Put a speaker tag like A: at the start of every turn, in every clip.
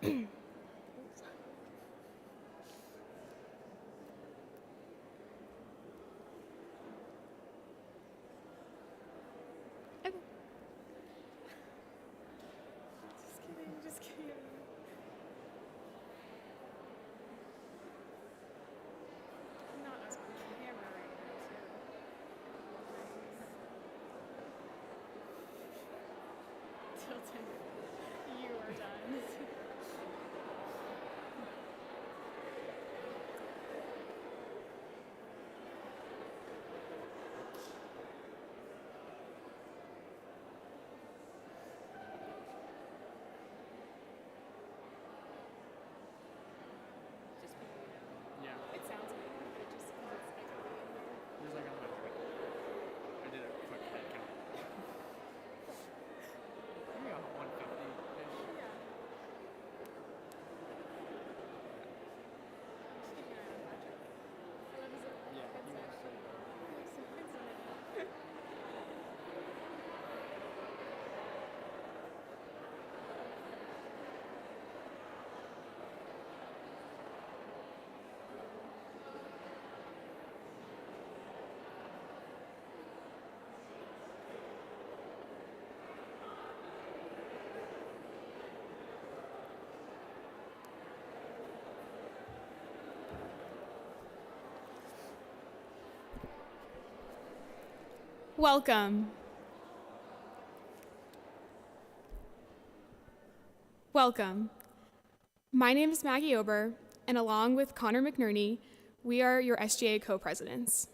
A: Okay. Just kidding. Not us on camera right now, too. Tilton, you are done. Just people you know.
B: Yeah.
A: It sounds like it, but it just because it's echoey in here.
B: There's like 100. I did a quick head count. Maybe 150-ish.
A: Yeah. Just keep an eye on Patrick. I love his little
B: Yeah, he
A: headset.
B: was so good.
A: He's so coincident. Welcome. Welcome. My name is Maggie Ober, and along with Connor McNerney, we are your SGA co-presidents.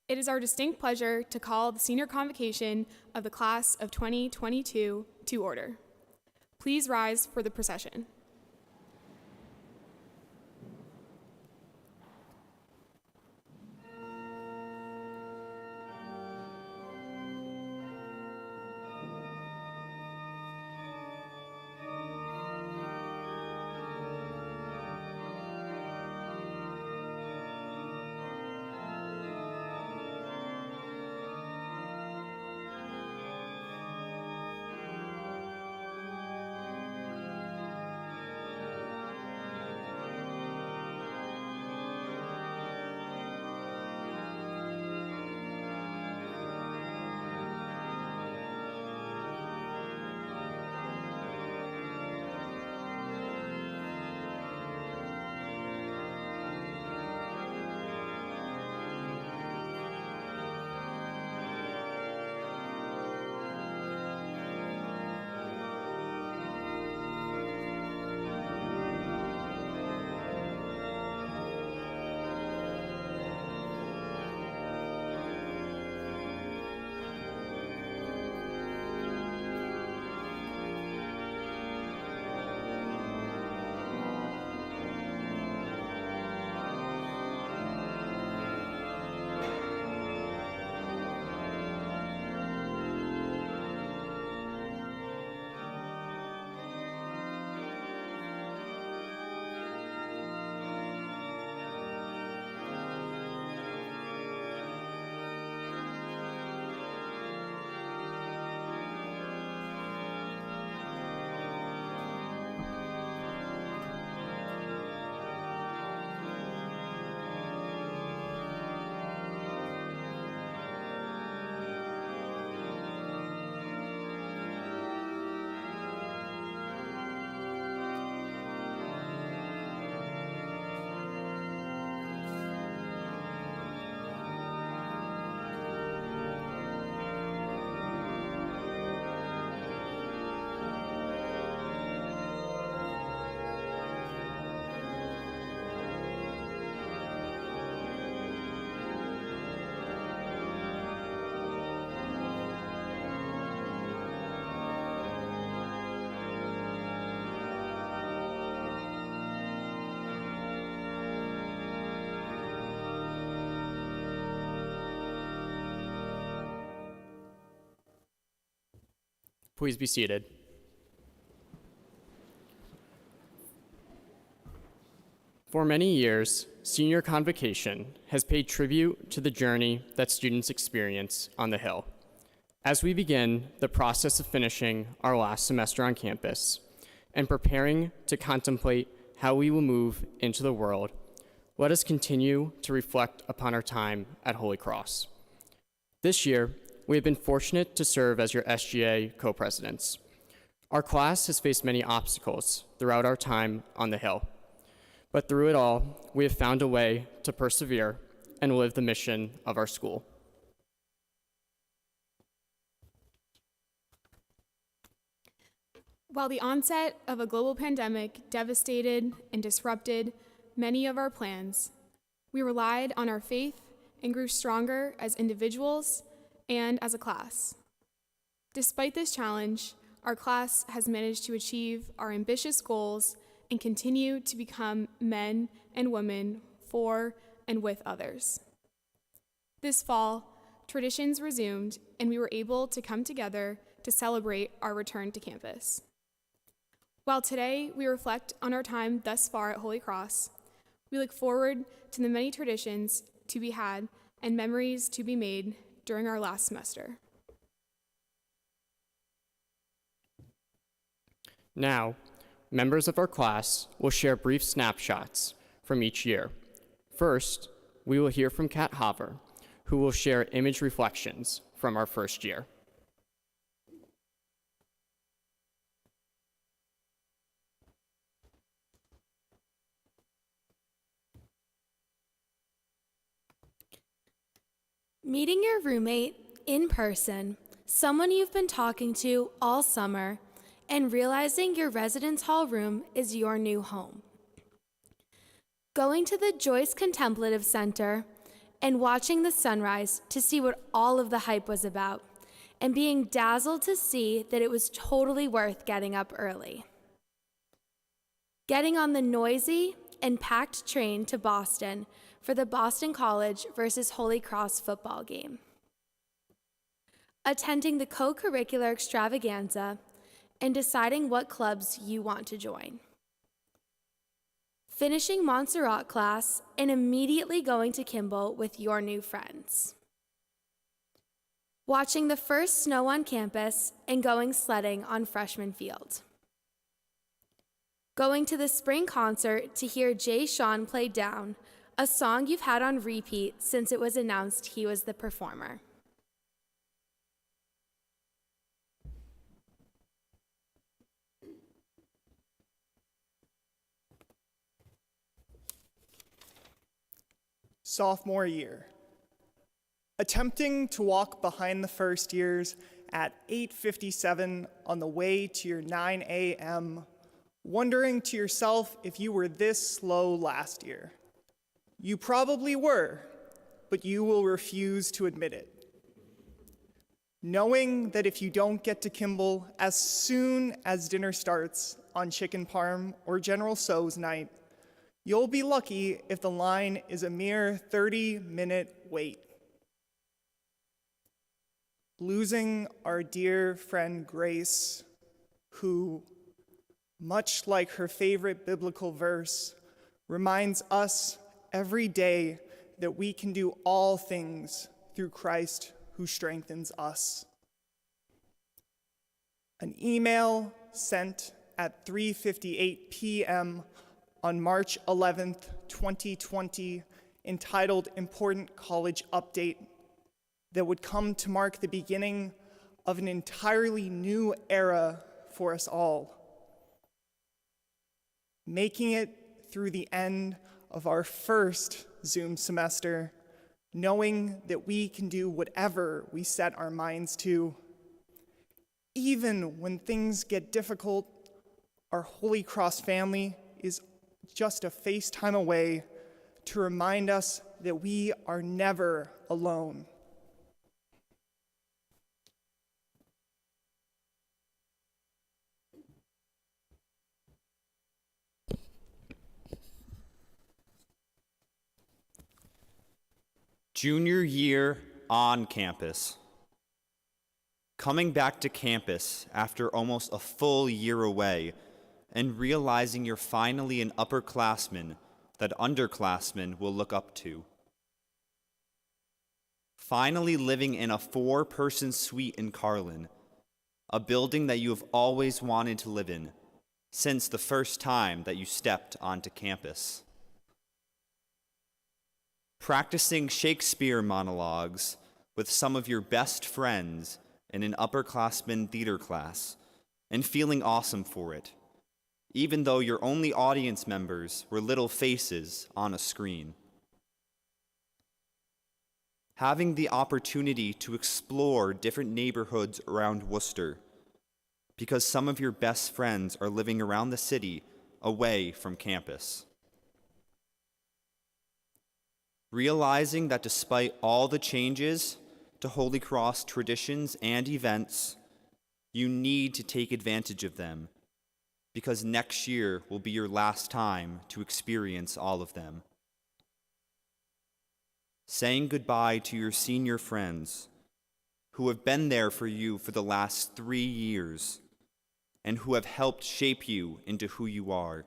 A: It is our distinct pleasure to call the senior convocation of the class of 2022 to order. Please rise for the procession.
B: Please be seated. For many years, Senior Convocation has paid tribute to the journey that students experience on the Hill. As we begin the process of finishing our last semester on campus, and preparing to contemplate how we will move into the world, let us continue to reflect upon our time at Holy Cross. This year, we have been fortunate to serve as your SGA co-presidents. Our class has faced many obstacles throughout our time on the Hill, but through it all, we have found a way to persevere and live the mission of our school.
A: While the onset of a global pandemic devastated and disrupted many of our plans, we relied on our faith and grew stronger as individuals and as a class. Despite this challenge, our class has managed to achieve our ambitious goals and continue to become men and women for and with others. This fall, traditions resumed, and we were able to come together to celebrate our return to campus. While today we reflect on our time thus far at Holy Cross, we look forward to the many traditions to be had and memories to be made during our last semester.
B: Now, members of our class will share brief snapshots from each year. First, we will hear from Kat Haver, who will share image reflections from our first year.
C: Meeting your roommate in person, someone you've been talking to all summer, and realizing your residence hall room is your new home. Going to the Joyce Contemplative Center and watching the sunrise to see what all of the hype was about, and being dazzled to see that it was totally worth getting up early. Getting on the noisy and packed train to Boston for the Boston College versus Holy Cross football game. Attending the co-curricular extravaganza and deciding what clubs you want to join. Finishing Montserrat class and immediately going to Kimball with your new friends. Watching the first snow on campus and going sledding on Freshman Field. Going to the spring concert to hear Jay Sean play Down, a song you've had on repeat since it was announced he was the performer.
D: Sophomore year. Attempting to walk behind the first years at 8:57 on the way to your 9 a.m., wondering to yourself if you were this slow last year. You probably were, but you will refuse to admit it. Knowing that if you don't get to Kimball as soon as dinner starts on chicken parm or General Tso's night, you'll be lucky if the line is a mere 30-minute wait. Losing our dear friend Grace, who, much like her favorite biblical verse, reminds us every day that we can do all things through Christ who strengthens us. An email sent at 3:58 p.m. on March 11th, 2020, entitled Important College Update, that would come to mark the beginning of an entirely new era for us all. Making it through the end of our first Zoom semester, knowing that we can do whatever we set our minds to. Even when things get difficult, our Holy Cross family is just a FaceTime away to remind us that we are never alone.
E: Junior year on campus. Coming back to campus after almost a full year away and realizing you're finally an upperclassman that underclassmen will look up to. Finally living in a 4-person suite in Carlin, a building that you have always wanted to live in, since the first time that you stepped onto campus. Practicing Shakespeare monologues with some of your best friends in an upperclassmen theater class and feeling awesome for it, even though your only audience members were little faces on a screen. Having the opportunity to explore different neighborhoods around Worcester because some of your best friends are living around the city away from campus. Realizing that despite all the changes to Holy Cross traditions and events, you need to take advantage of them because next year will be your last time to experience all of them. Saying goodbye to your senior friends who have been there for you for the last 3 years and who have helped shape you into who you are.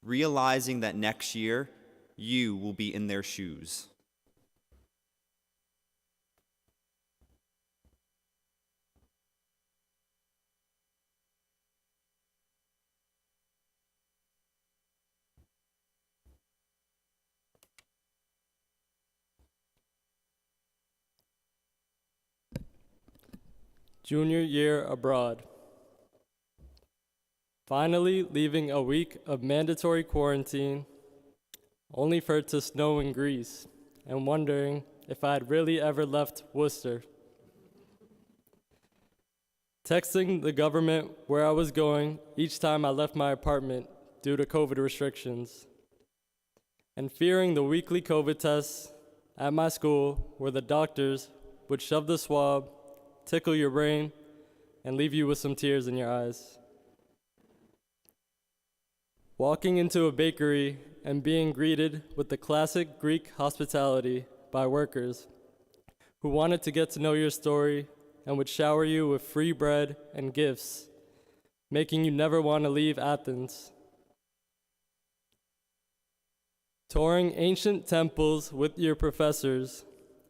E: Realizing that next year, you will be in their shoes.
F: Junior year abroad. Finally leaving a week of mandatory quarantine, only for it to snow in Greece, and wondering if I had really ever left Worcester. Texting the government where I was going each time I left my apartment due to COVID restrictions, and fearing the weekly COVID tests at my school where the doctors would shove the swab, tickle your brain, and leave you with some tears in your eyes. Walking into a bakery and being greeted with the classic Greek hospitality by workers who wanted to get to know your story and would shower you with free bread and gifts, making you never want to leave Athens. Touring ancient temples with your professors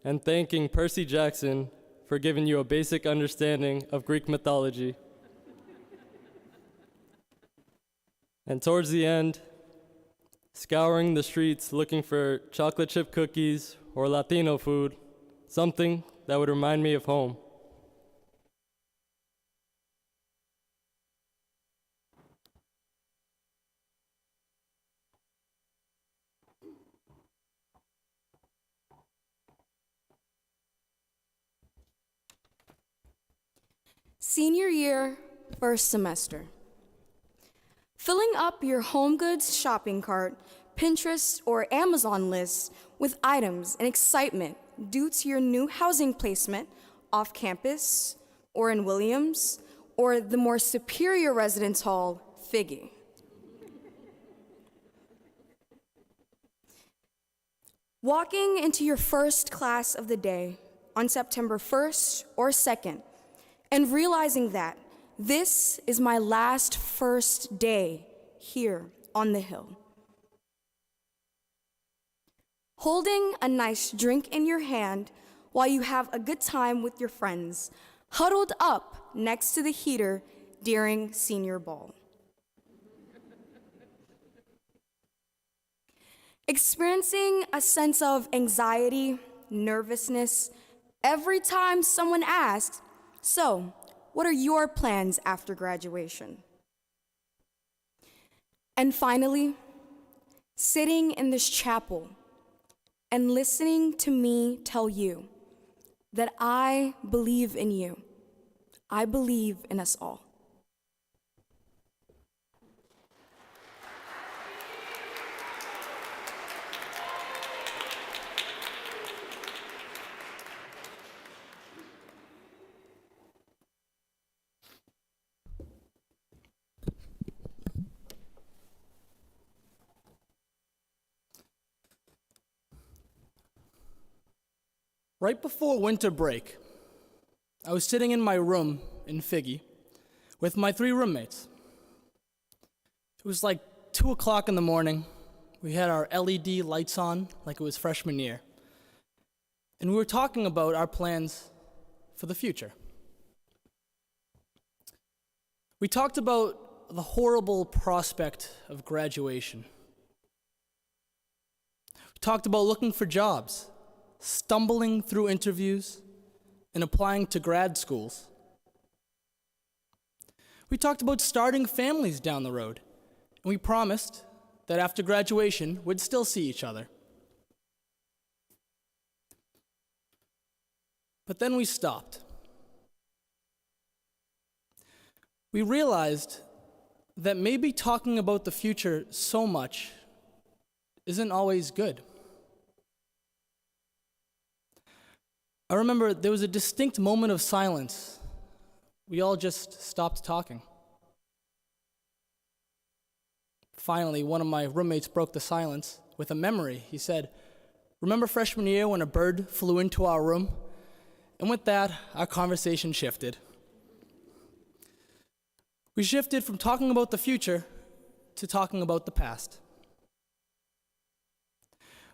F: and thanking Percy Jackson for giving you a basic understanding of Greek mythology. And towards the end, scouring the streets looking for chocolate chip cookies or Latino food, something that would remind me of home.
G: Senior year, first semester. Filling up your home goods shopping cart, Pinterest, or Amazon list with items and excitement due to your new housing placement off campus or in Williams or the more superior residence hall, Figgy. Walking into your first class of the day on September 1st or 2nd, and realizing that this is my last first day here on the Hill. Holding a nice drink in your hand while you have a good time with your friends, huddled up next to the heater during senior ball. Experiencing a sense of anxiety, nervousness, every time someone asks, "So, what are your plans after graduation?" And finally, sitting in this chapel and listening to me tell you that I believe in you. I believe in us all.
H: Right before winter break, I was sitting in my room in Figgy with my 3 roommates. It was like 2 o'clock in the morning. We had our LED lights on like it was freshman year. And we were talking about our plans for the future. We talked about the horrible prospect of graduation. We talked about looking for jobs, stumbling through interviews, and applying to grad schools. We talked about starting families down the road, and we promised that after graduation, we'd still see each other. But then we stopped. We realized that maybe talking about the future so much isn't always good. I remember there was a distinct moment of silence. We all just stopped talking. Finally, one of my roommates broke the silence with a memory. He said, "Remember freshman year when a bird flew into our room?" And with that, our conversation shifted. We shifted from talking about the future to talking about the past.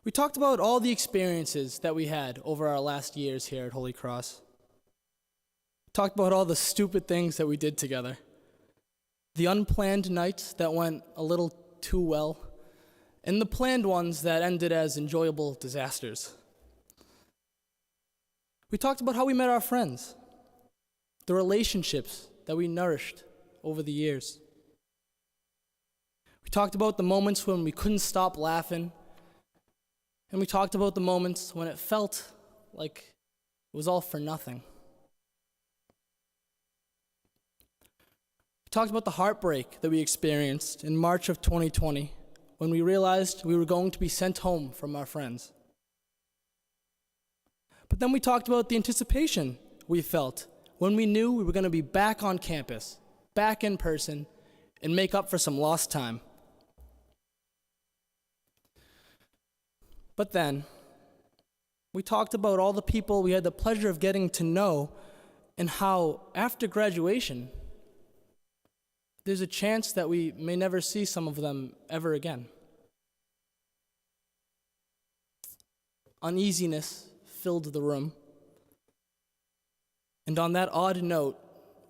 H: We talked about all the experiences that we had over our last years here at Holy Cross. We talked about all the stupid things that we did together. The unplanned nights that went a little too well, and the planned ones that ended as enjoyable disasters. We talked about how we met our friends, the relationships that we nourished over the years. We talked about the moments when we couldn't stop laughing, and we talked about the moments when it felt like it was all for nothing. We talked about the heartbreak that we experienced in March of 2020 when we realized we were going to be sent home from our friends. But then we talked about the anticipation we felt when we knew we were going to be back on campus, back in person, and make up for some lost time. But then, we talked about all the people we had the pleasure of getting to know and how, after graduation, there's a chance that we may never see some of them ever again. Uneasiness filled the room. And on that odd note,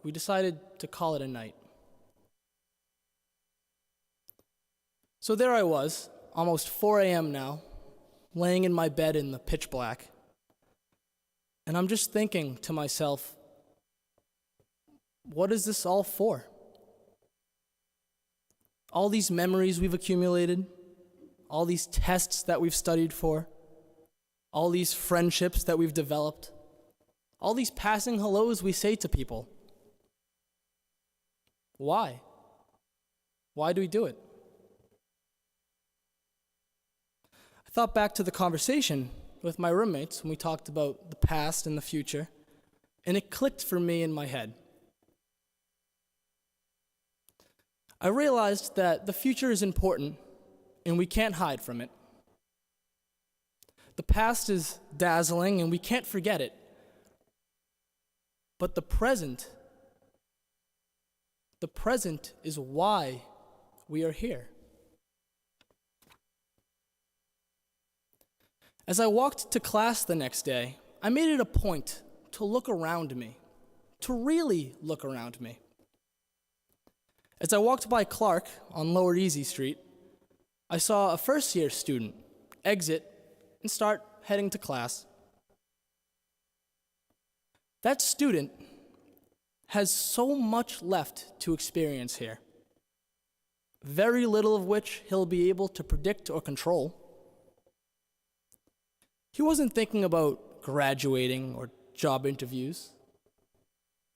H: we decided to call it a night. So there I was, almost 4 a.m. now, laying in my bed in the pitch black. And I'm just thinking to myself, what is this all for? All these memories we've accumulated, all these tests that we've studied for, all these friendships that we've developed, all these passing hellos we say to people. Why? Why do we do it? I thought back to the conversation with my roommates when we talked about the past and the future, and it clicked for me in my head. I realized that the future is important, and we can't hide from it. The past is dazzling, and we can't forget it. But the present is why we are here. As I walked to class the next day, I made it a point to look around me, to really look around me. As I walked by Clark on Lower Easy Street, I saw a first-year student exit and start heading to class. That student has so much left to experience here, very little of which he'll be able to predict or control. He wasn't thinking about graduating or job interviews,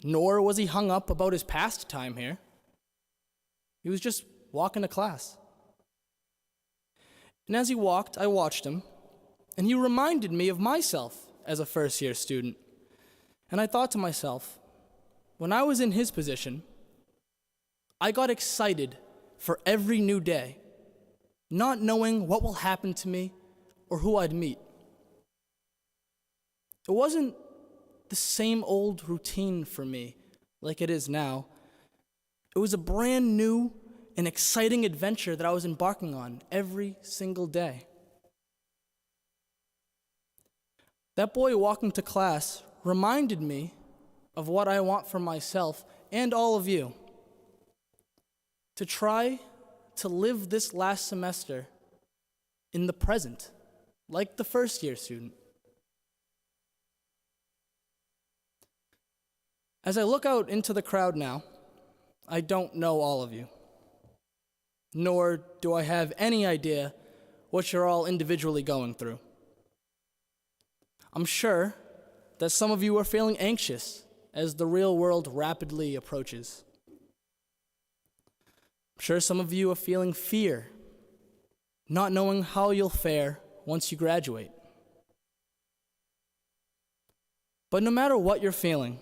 H: nor was he hung up about his past time here. He was just walking to class. And as he walked, I watched him, and he reminded me of myself as a first-year student. And I thought to myself, when I was in his position, I got excited for every new day, not knowing what will happen to me or who I'd meet. It wasn't the same old routine for me like it is now. It was a brand new and exciting adventure that I was embarking on every single day. That boy walking to class reminded me of what I want for myself and all of you. to try to live this last semester in the present, like the first year student. As I look out into the crowd now, I don't know all of you, nor do I have any idea what you're all individually going through. I'm sure that some of you are feeling anxious as the real world rapidly approaches. I'm sure some of you are feeling fear, not knowing how you'll fare once you graduate. But no matter what you're feeling,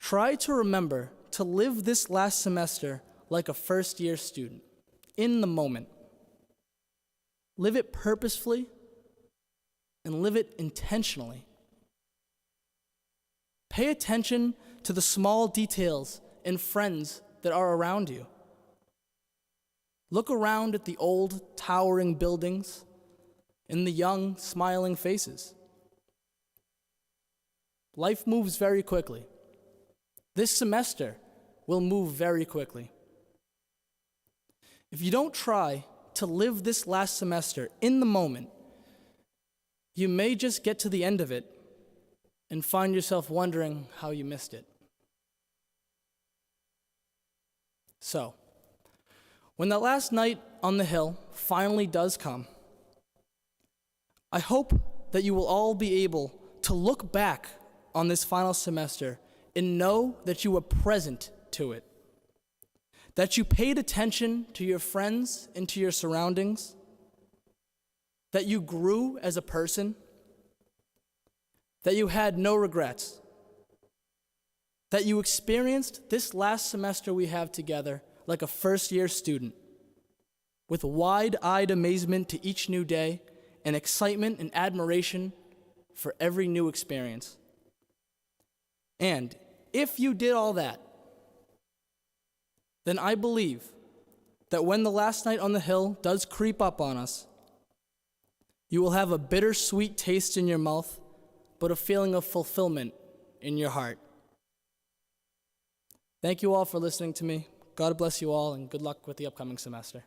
H: try to remember to live this last semester like a first-year student, in the moment. Live it purposefully and live it intentionally. Pay attention to the small details and friends that are around you. Look around at the old, towering buildings and the young, smiling faces. Life moves very quickly. This semester will move very quickly. If you don't try to live this last semester in the moment, you may just get to the end of it and find yourself wondering how you missed it. So, when that last night on the hill finally does come, I hope that you will all be able to look back on this final semester and know that you were present to it, that you paid attention to your friends and to your surroundings, that you grew as a person, that you had no regrets, that you experienced this last semester we have together like a first-year student, with wide-eyed amazement to each new day and excitement and admiration for every new experience. And if you did all that, then I believe that when the last night on the hill does creep up on us, you will have a bittersweet taste in your mouth, but a feeling of fulfillment in your heart. Thank you all for listening to me. God bless you all, and good luck with the upcoming semester.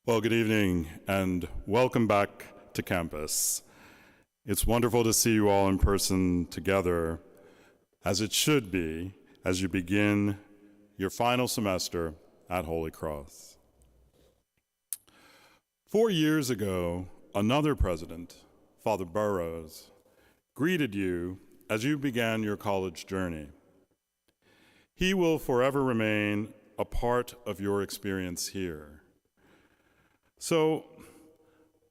I: Well, good evening and welcome back to campus. It's wonderful to see you all in person together, as it should be, as you begin your final semester at Holy Cross. 4 years ago, another president, Father Burrows, greeted you as you began your college journey. He will forever remain a part of your experience here. So,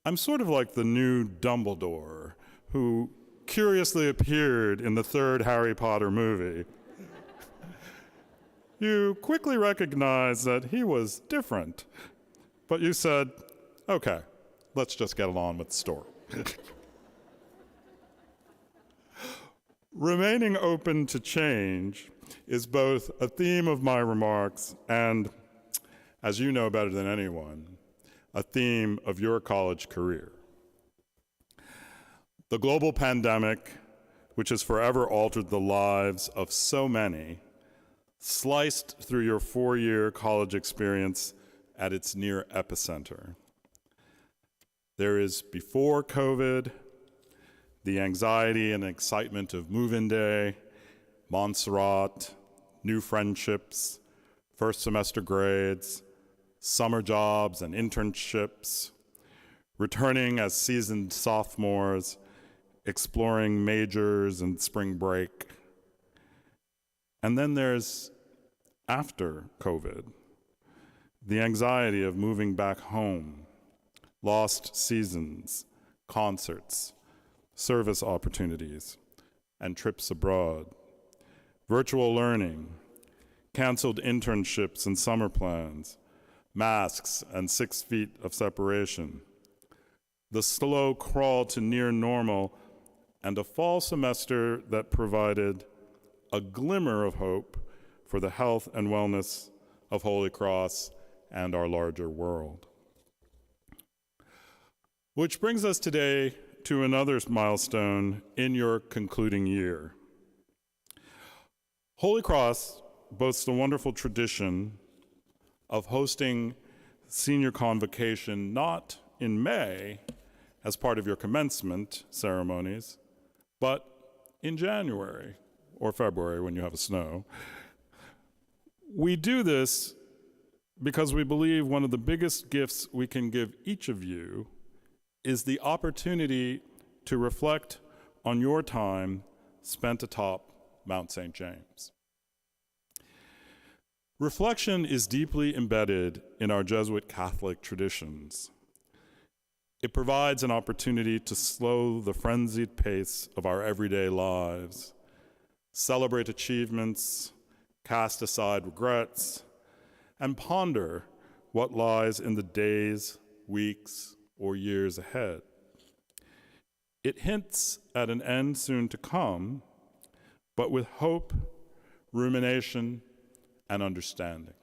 I: I'm sort of like the new Dumbledore, who curiously appeared in the third Harry Potter movie. You quickly recognized that he was different, but you said, okay, let's just get along with the story. Remaining open to change is both a theme of my remarks and, as you know better than anyone, a theme of your college career. The global pandemic, which has forever altered the lives of so many, sliced through your 4-year college experience at its near epicenter. There is before COVID, the anxiety and excitement of move-in day, Montserrat, new friendships, first semester grades, summer jobs and internships, returning as seasoned sophomores, exploring majors and spring break. And then there's after COVID, the anxiety of moving back home, lost seasons, concerts, service opportunities, and trips abroad, virtual learning, canceled internships and summer plans, masks and 6 feet of separation, the slow crawl to near normal, and a fall semester that provided a glimmer of hope for the health and wellness of Holy Cross and our larger world. Which brings us today to another milestone in your concluding year. Holy Cross boasts a wonderful tradition of hosting senior convocation not in May as part of your commencement ceremonies, but in January or February when you have a snow. We do this because we believe one of the biggest gifts we can give each of you is the opportunity to reflect on your time spent atop Mount St. James. Reflection is deeply embedded in our Jesuit Catholic traditions. It provides an opportunity to slow the frenzied pace of our everyday lives, celebrate achievements, cast aside regrets, and ponder what lies in the days, weeks, or years ahead. It hints at an end soon to come, but with hope, rumination, and understanding.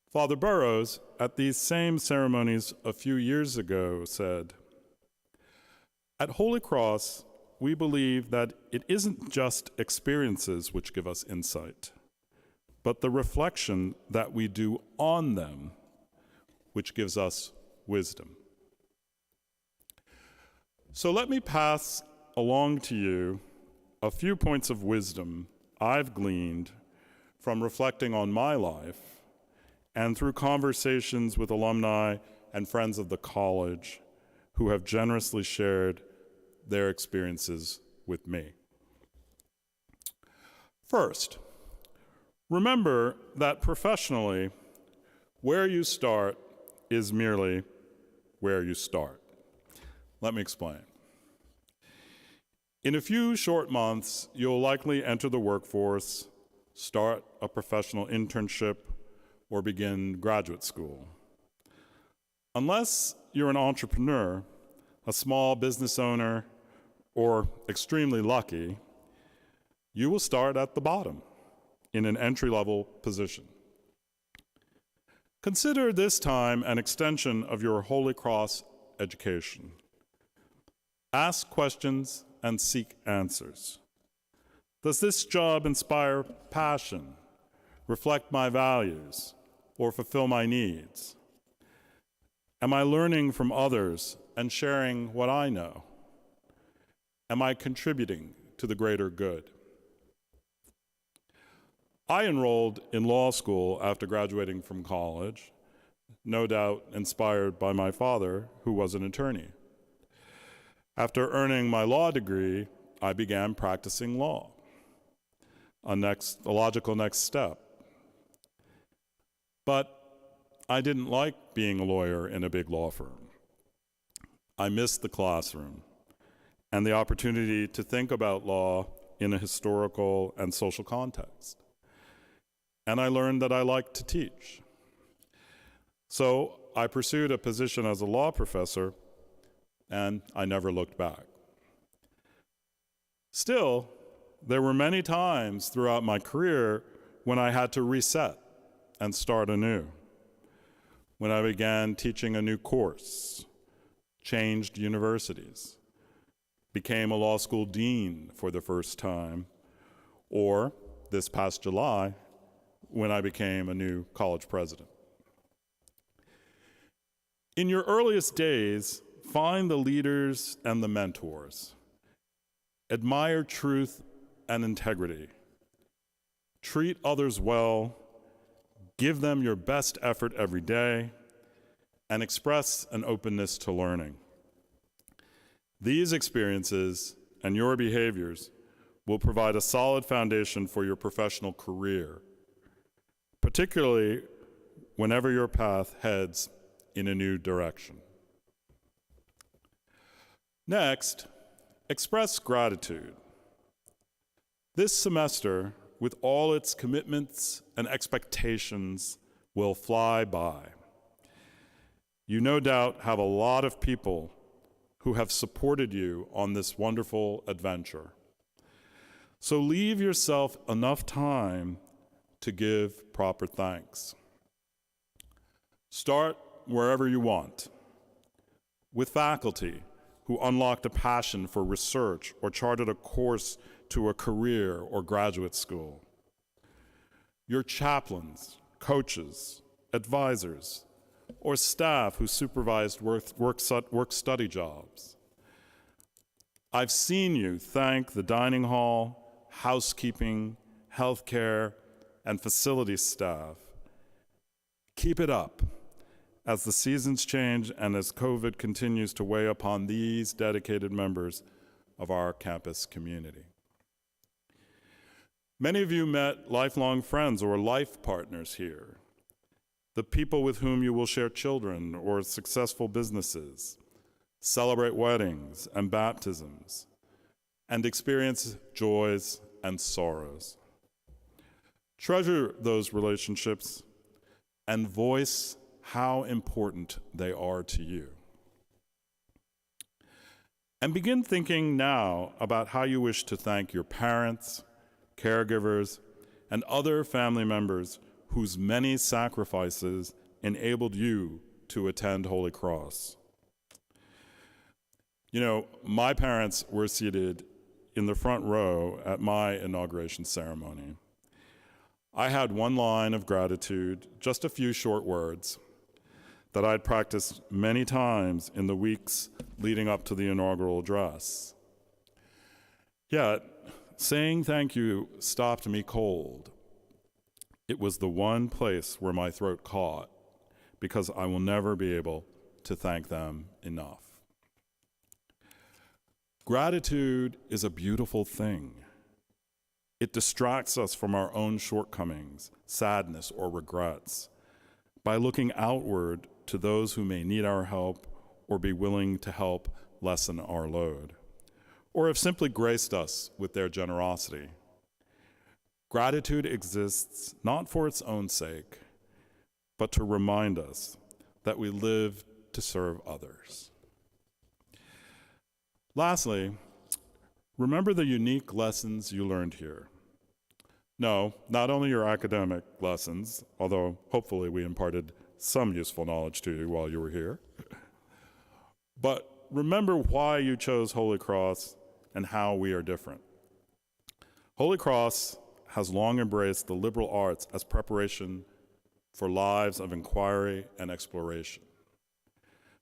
I: Father Burrows, at these same ceremonies a few years ago, said, "At Holy Cross, we believe that it isn't just experiences which give us insight, but the reflection that we do on them which gives us wisdom." So let me pass along to you a few points of wisdom I've gleaned from reflecting on my life and through conversations with alumni and friends of the college who have generously shared their experiences with me. First, remember that professionally, where you start is merely where you start. Let me explain. In a few short months, you'll likely enter the workforce, start a professional internship, or begin graduate school. Unless you're an entrepreneur, a small business owner, or extremely lucky, you will start at the bottom in an entry-level position. Consider this time an extension of your Holy Cross education. Ask questions and seek answers. Does this job inspire passion, reflect my values, or fulfill my needs? Am I learning from others and sharing what I know? Am I contributing to the greater good? I enrolled in law school after graduating from college, no doubt inspired by my father, who was an attorney. After earning my law degree, I began practicing law, a logical next step. But I didn't like being a lawyer in a big law firm. I missed the classroom and the opportunity to think about law in a historical and social context. And I learned that I liked to teach. So I pursued a position as a law professor, and I never looked back. Still, there were many times throughout my career when I had to reset and start anew. When I began teaching a new course, changed universities, became a law school dean for the first time, or this past July, when I became a new college president. In your earliest days, find the leaders and the mentors. Admire truth and integrity. Treat others well. Give them your best effort every day, and express an openness to learning. These experiences and your behaviors will provide a solid foundation for your professional career, particularly whenever your path heads in a new direction. Next, express gratitude. This semester, with all its commitments and expectations, will fly by. You no doubt have a lot of people who have supported you on this wonderful adventure. So leave yourself enough time to give proper thanks. Start wherever you want, with faculty who unlocked a passion for research or charted a course to a career or graduate school. Your chaplains, coaches, advisors, or staff who supervised work-study jobs. I've seen you thank the dining hall, housekeeping, healthcare, and facility staff. Keep it up as the seasons change and as COVID continues to weigh upon these dedicated members of our campus community. Many of you met lifelong friends or life partners here, the people with whom you will share children or successful businesses, celebrate weddings and baptisms, and experience joys and sorrows. Treasure those relationships and voice how important they are to you. And begin thinking now about how you wish to thank your parents, caregivers, and other family members whose many sacrifices enabled you to attend Holy Cross. You know, my parents were seated in the front row at my inauguration ceremony. I had one line of gratitude, just a few short words, that I'd practiced many times in the weeks leading up to the inaugural address. Yet, saying thank you stopped me cold. It was the one place where my throat caught, because I will never be able to thank them enough. Gratitude is a beautiful thing. It distracts us from our own shortcomings, sadness, or regrets by looking outward to those who may need our help or be willing to help lessen our load, or have simply graced us with their generosity. Gratitude exists not for its own sake, but to remind us that we live to serve others. Lastly, remember the unique lessons you learned here. No, not only your academic lessons, although hopefully we imparted some useful knowledge to you while you were here, but remember why you chose Holy Cross and how we are different. Holy Cross has long embraced the liberal arts as preparation for lives of inquiry and exploration.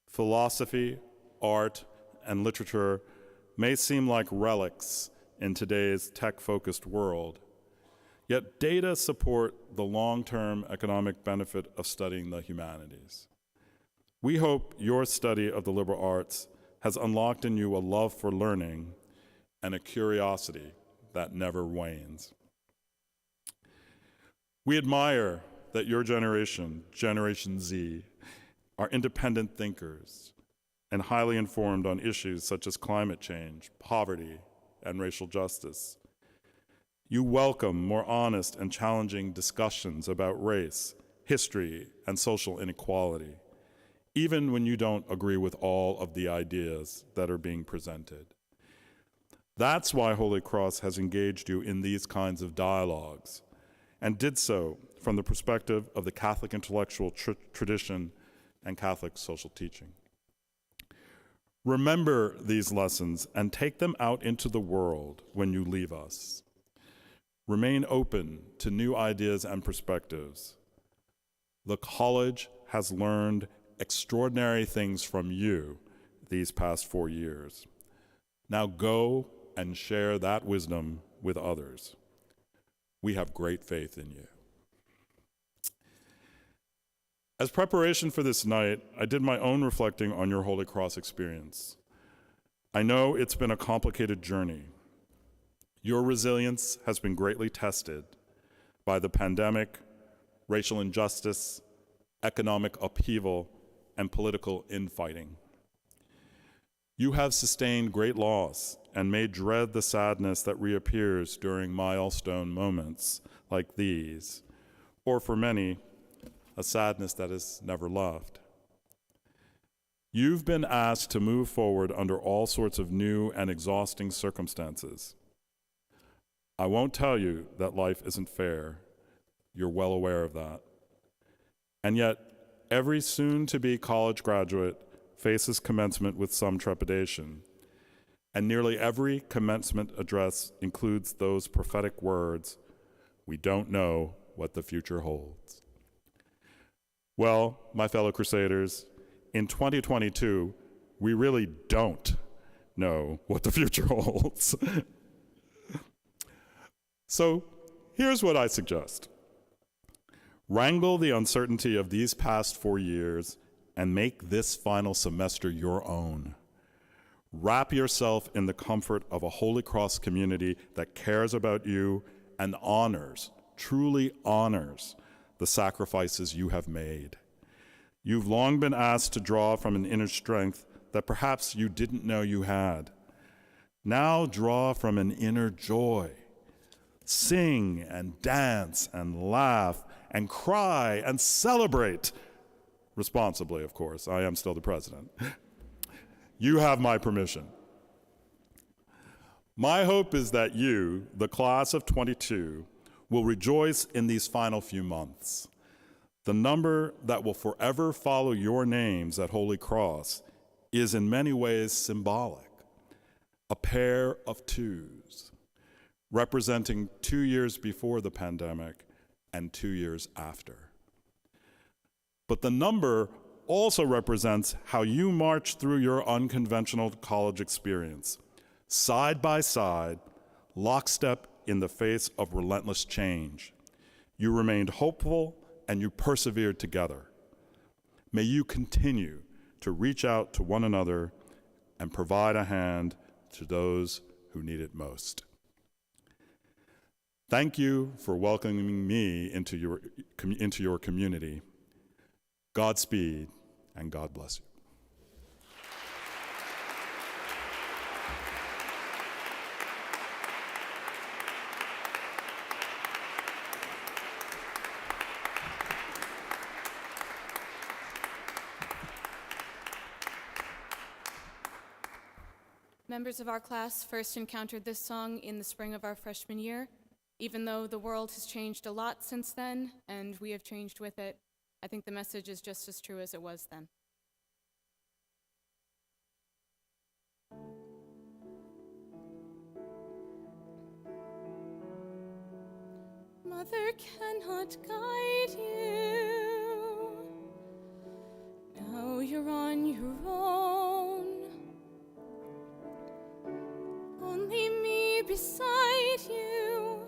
I: Philosophy, art, and literature may seem like relics in today's tech-focused world, yet data support the long-term economic benefit of studying the humanities. We hope your study of the liberal arts has unlocked in you a love for learning and a curiosity that never wanes. We admire that your generation, Generation Z, are independent thinkers and highly informed on issues such as climate change, poverty, and racial justice. You welcome more honest and challenging discussions about race, history, and social inequality, even when you don't agree with all of the ideas that are being presented. That's why Holy Cross has engaged you in these kinds of dialogues, and did so from the perspective of the Catholic intellectual tradition and Catholic social teaching. Remember these lessons and take them out into the world when you leave us. Remain open to new ideas and perspectives. The college has learned extraordinary things from you these past 4 years. Now go and share that wisdom with others. We have great faith in you. As preparation for this night, I did my own reflecting on your Holy Cross experience. I know it's been a complicated journey. Your resilience has been greatly tested by the pandemic, racial injustice, economic upheaval, and political infighting. You have sustained great loss and may dread the sadness that reappears during milestone moments like these, or for many, a sadness that is never left. You've been asked to move forward under all sorts of new and exhausting circumstances. I won't tell you that life isn't fair. You're well aware of that. And yet, every soon-to-be college graduate faces commencement with some trepidation, and nearly every commencement address includes those prophetic words, "We don't know what the future holds." Well, my fellow Crusaders, in 2022, we really don't know what the future holds. So here's what I suggest. Wrangle the uncertainty of these past 4 years and make this final semester your own. Wrap yourself in the comfort of a Holy Cross community that cares about you and honors, truly honors, the sacrifices you have made. You've long been asked to draw from an inner strength that perhaps you didn't know you had. Now draw from an inner joy. Sing and dance and laugh and cry and celebrate. Responsibly, of course. I am still the president. You have my permission. My hope is that you, the class of 22, will rejoice in these final few months. The number that will forever follow your names at Holy Cross is in many ways symbolic. A pair of twos, representing 2 years before the pandemic and 2 years after. But the number also represents how you march through your unconventional college experience, side by side, lockstep in the face of relentless change. You remained hopeful and you persevered together. May you continue to reach out to one another and provide a hand to those who need it most. Thank you for welcoming me into your community. Godspeed and God bless you.
J: Members of our class first encountered this song in the spring of our freshman year. Even though the world has changed a lot since then, and we have changed with it, I think the message is just as true as it was then. Mother cannot guide you. you're on your own. Only me beside you.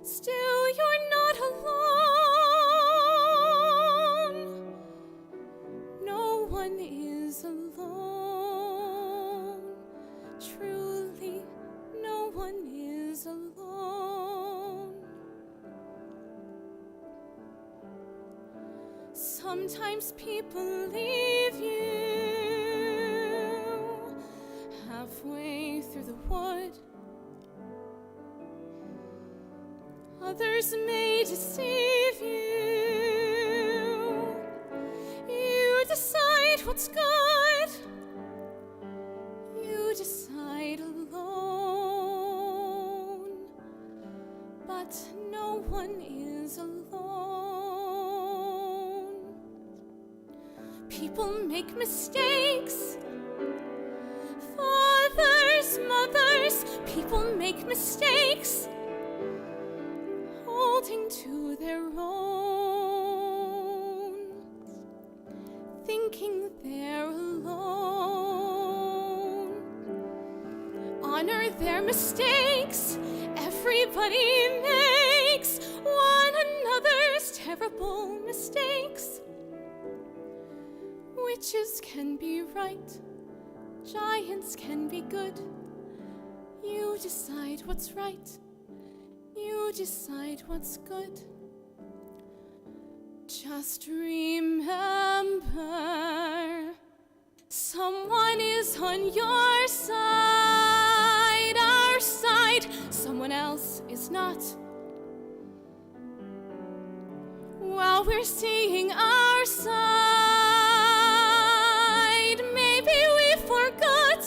J: Still, you're not alone. No one is alone. Truly, no one is alone. Sometimes people leave you halfway through the wood. Others may deceive you. You decide what's good. You decide alone. But no one is alone. People make mistakes. Fathers, mothers, people make mistakes. Holding to their own, thinking they're alone. Honor their mistakes, everybody makes one another's terrible mistakes. Witches can be right, giants can be good. You decide what's right. You decide what's good. Just remember, someone is on your side, our side. Someone else is not. While we're seeing our side, maybe we forgot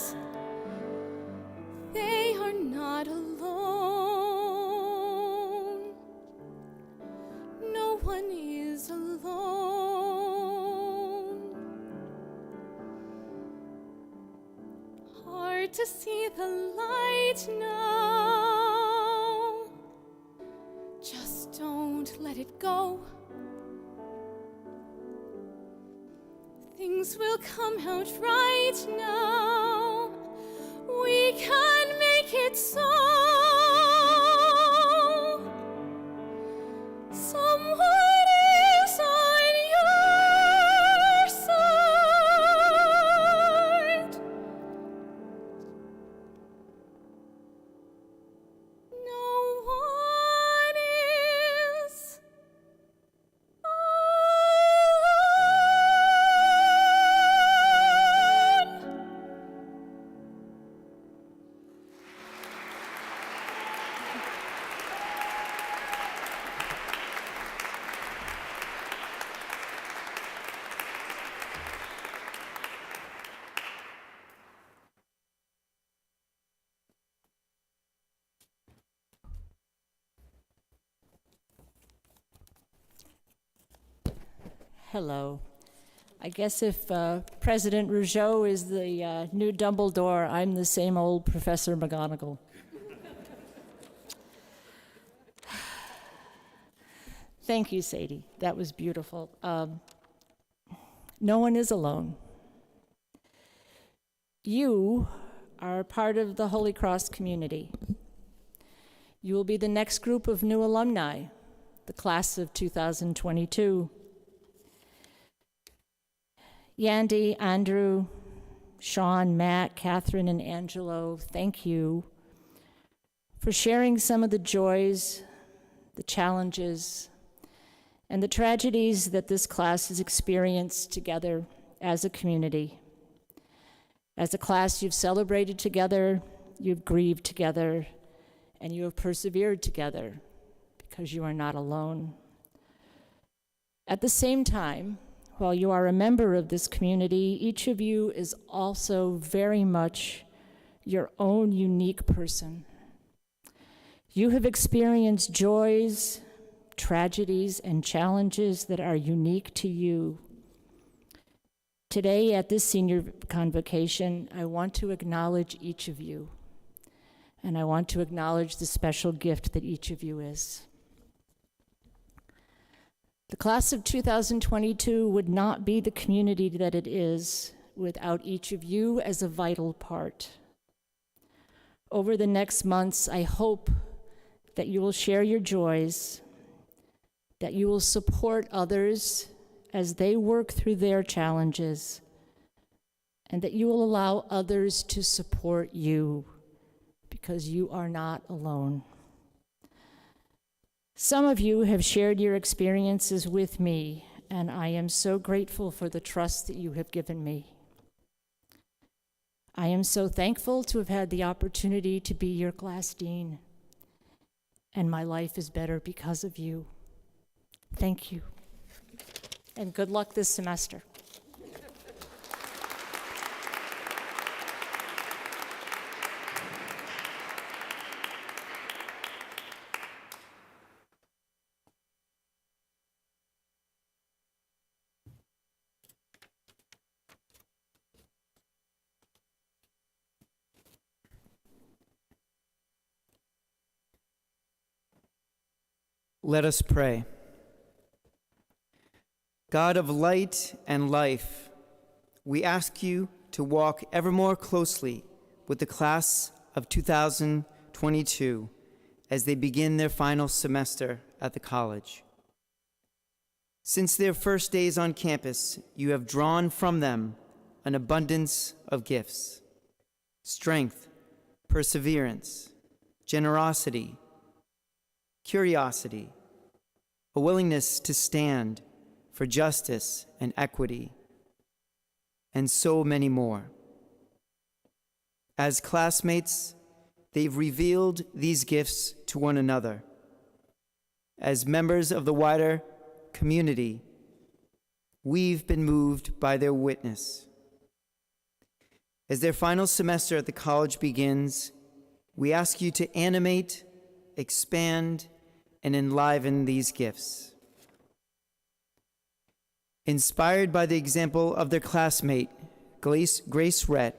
J: they are not alone. No one is alone. Hard to see the light now. Just don't let it go. Things will come out right now. We can make it so. Someone is on your side. No one is alone.
K: Hello. I guess if President Rougeau is the new Dumbledore, I'm the same old Professor McGonagall. Thank you, Sadie. That was beautiful. No one is alone. You are part of the Holy Cross community. You will be the next group of new alumni, the class of 2022. Yandy, Andrew, Sean, Matt, Catherine, and Angelo, thank you for sharing some of the joys, the challenges, and the tragedies that this class has experienced together as a community. As a class, you've celebrated together, you've grieved together, and you have persevered together because you are not alone. At the same time, while you are a member of this community, each of you is also very much your own unique person. You have experienced joys, tragedies, and challenges that are unique to you. Today at this senior convocation, I want to acknowledge each of you, and I want to acknowledge the special gift that each of you is. The class of 2022 would not be the community that it is without each of you as a vital part. Over the next months, I hope that you will share your joys, that you will support others as they work through their challenges, and that you will allow others to support you because you are not alone. Some of you have shared your experiences with me, and I am so grateful for the trust that you have given me. I am so thankful to have had the opportunity to be your class dean, and my life is better because of you. Thank you, and good luck this semester.
L: Let us pray. God of light and life, we ask you to walk ever more closely with the class of 2022 as they begin their final semester at the college. Since their first days on campus, you have drawn from them an abundance of gifts: strength, perseverance, generosity, curiosity, a willingness to stand for justice and equity, and so many more. As classmates, they've revealed these gifts to one another. As members of the wider community, we've been moved by their witness. As their final semester at the college begins, we ask you to animate, expand, and enliven these gifts. Inspired by the example of their classmate, Grace Rhett,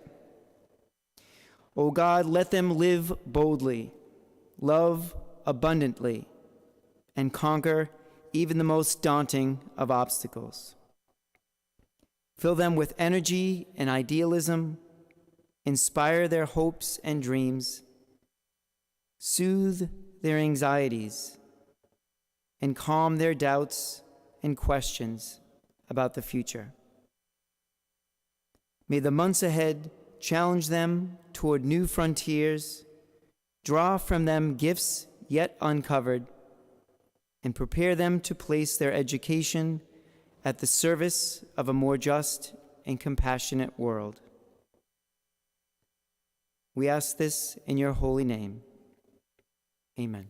L: O God, let them live boldly, love abundantly, and conquer even the most daunting of obstacles. Fill them with energy and idealism, inspire their hopes and dreams, soothe their anxieties, and calm their doubts and questions about the future. May the months ahead challenge them toward new frontiers, draw from them gifts yet uncovered, and prepare them to place their education at the service of a more just and compassionate world. We ask this in your holy name. Amen.